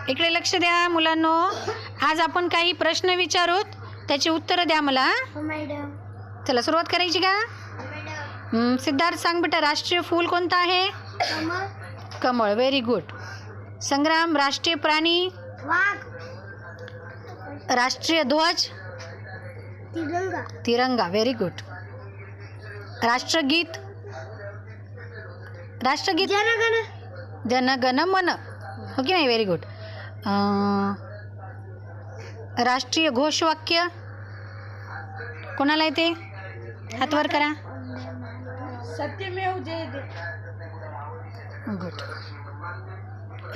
इकडे लक्ष द्या मुलांनो. आज आपण काही प्रश्न विचारूत, त्याची उत्तरं द्या मला. चला सुरुवात करायची का? सिद्धार्थ सांग बेटा, राष्ट्रीय फूल कोणतं आहे? कमळ. Very good. संग्राम, राष्ट्रीय प्राणी? राष्ट्रीय ध्वज? तिरंगा. Very good. राष्ट्रगीत? राष्ट्रगीत जन गण मन, हो की नाही? Very good. राष्ट्रीय घोषवाक्य कोणाला येते? हात वर करा. सत्यमेव जयते. गुड.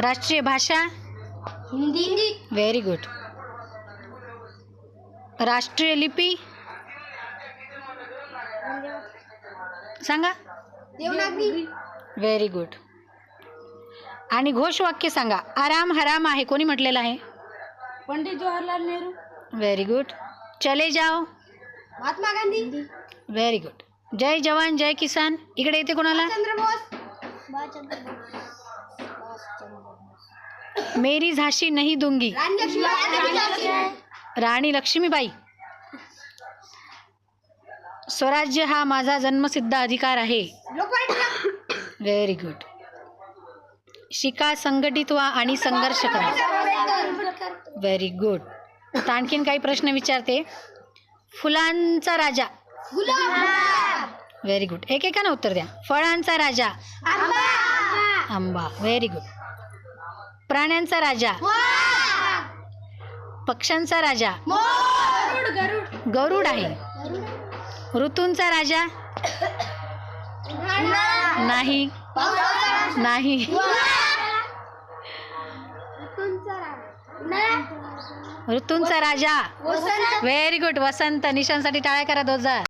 राष्ट्रीय भाषा? हिंदी. Very good. राष्ट्रीय लिपी सांगा. देवनागरी. Very good. आणि घोषवाक्य सांगा. आराम हराम आहे कोणी म्हटलेलं आहे? पंडित जवाहरलाल नेहरू. Very good. चले जाओ? महात्मा गांधी. Very good. जय जवान जय किसान इकडे येते कोणाला? मेरी झाशी नहीं दूंगी? राणी लक्ष्मीबाई. स्वराज्य हा माझा जन्मसिद्ध अधिकार आहे. Very good. शिका, संघटित व्हा आणि संघर्ष करा. Very good. आता आणखीन काही प्रश्न विचारते. फुलांचा राजा? Very good. एकेकानं उत्तर द्या. फळांचा राजा? आंबा. Very good. प्राण्यांचा राजा? पक्ष्यांचा राजा? गरुड आहे. ऋतूंचा राजा? नाही. नाही. ऋतूंचा राजा? Very good. वसंत. निशांसाठी टाळ्या करा 2000.